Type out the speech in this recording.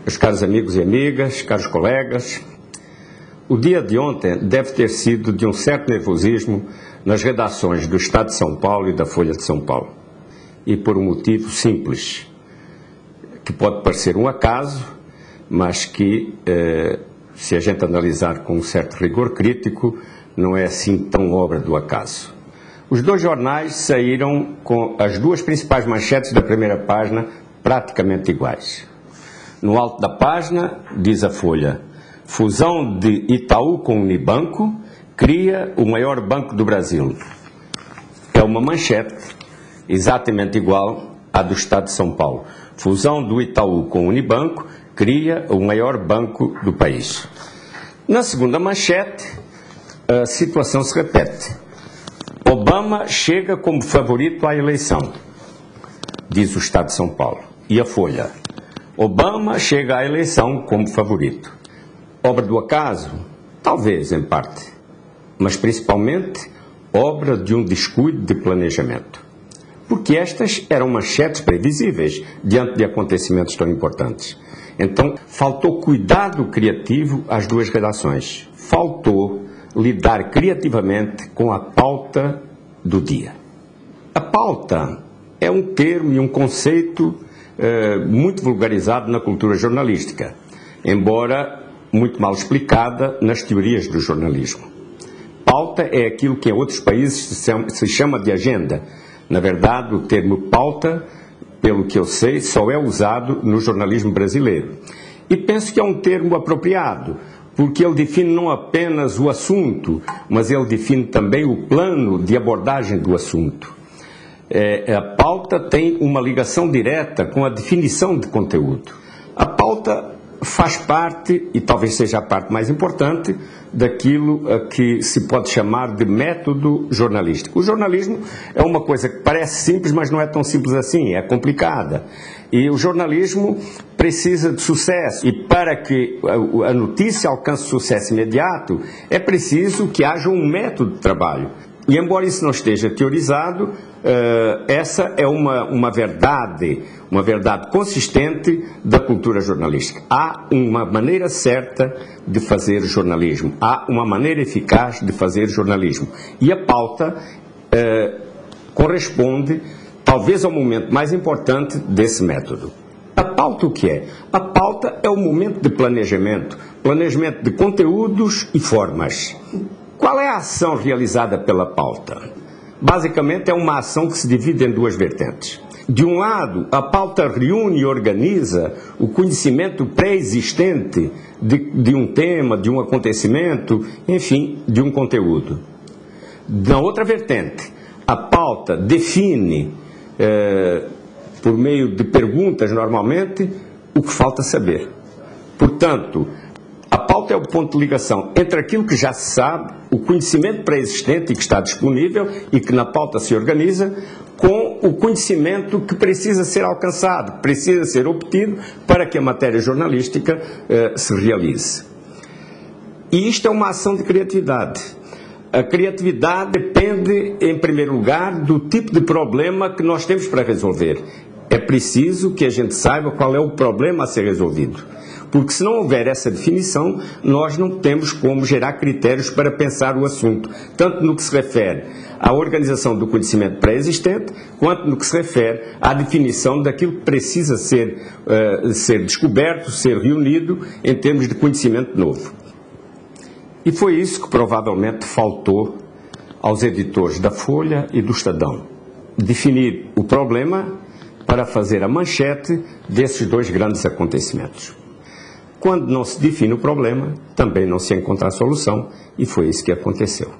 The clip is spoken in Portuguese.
Meus caros amigos e amigas, caros colegas, o dia de ontem deve ter sido de um certo nervosismo nas redações do Estado de São Paulo e da Folha de São Paulo. E por um motivo simples, que pode parecer um acaso, mas que, se a gente analisar com um certo rigor crítico, não é assim tão obra do acaso. Os dois jornais saíram com as duas principais manchetes da primeira página praticamente iguais. No alto da página, diz a Folha: fusão de Itaú com Unibanco cria o maior banco do Brasil. É uma manchete exatamente igual à do Estado de São Paulo. Fusão do Itaú com o Unibanco cria o maior banco do país. Na segunda manchete, a situação se repete. Obama chega como favorito à eleição, diz o Estado de São Paulo. E a Folha: Obama chega à eleição como favorito. Obra do acaso? Talvez, em parte, mas principalmente obra de um descuido de planejamento. Porque estas eram manchetes previsíveis diante de acontecimentos tão importantes. Então, faltou cuidado criativo às duas redações. Faltou lidar criativamente com a pauta do dia. A pauta é um termo e um conceito muito vulgarizado na cultura jornalística, embora muito mal explicada nas teorias do jornalismo. Pauta é aquilo que em outros países se chama de agenda. Na verdade, o termo pauta, pelo que eu sei, só é usado no jornalismo brasileiro. E penso que é um termo apropriado, porque ele define não apenas o assunto, mas ele define também o plano de abordagem do assunto. A pauta tem uma ligação direta com a definição de conteúdo. A pauta faz parte, e talvez seja a parte mais importante, daquilo que se pode chamar de método jornalístico. O jornalismo é uma coisa que parece simples, mas não é tão simples assim, é complicada. E o jornalismo precisa de sucesso, e para que a notícia alcance sucesso imediato, é preciso que haja um método de trabalho. E embora isso não esteja teorizado, essa é uma verdade consistente da cultura jornalística. Há uma maneira certa de fazer jornalismo, há uma maneira eficaz de fazer jornalismo. E a pauta corresponde, talvez, ao momento mais importante desse método. A pauta o que é? A pauta é o momento de planejamento de conteúdos e formas. Qual é a ação realizada pela pauta? Basicamente é uma ação que se divide em duas vertentes. De um lado, a pauta reúne e organiza o conhecimento pré-existente de um tema, de um acontecimento, enfim, de um conteúdo. Na outra vertente, a pauta define, por meio de perguntas normalmente, o que falta saber. Portanto, a pauta é o ponto de ligação entre aquilo que já se sabe, o conhecimento pré-existente e que está disponível e que na pauta se organiza, com o conhecimento que precisa ser alcançado, precisa ser obtido para que a matéria jornalística se realize. E isto é uma ação de criatividade. A criatividade depende, em primeiro lugar, do tipo de problema que nós temos para resolver. É preciso que a gente saiba qual é o problema a ser resolvido. Porque se não houver essa definição, nós não temos como gerar critérios para pensar o assunto, tanto no que se refere à organização do conhecimento pré-existente, quanto no que se refere à definição daquilo que precisa ser descoberto, ser reunido em termos de conhecimento novo. E foi isso que provavelmente faltou aos editores da Folha e do Estadão: definir o problema para fazer a manchete desses dois grandes acontecimentos. Quando não se define o problema, também não se encontra a solução, e foi isso que aconteceu.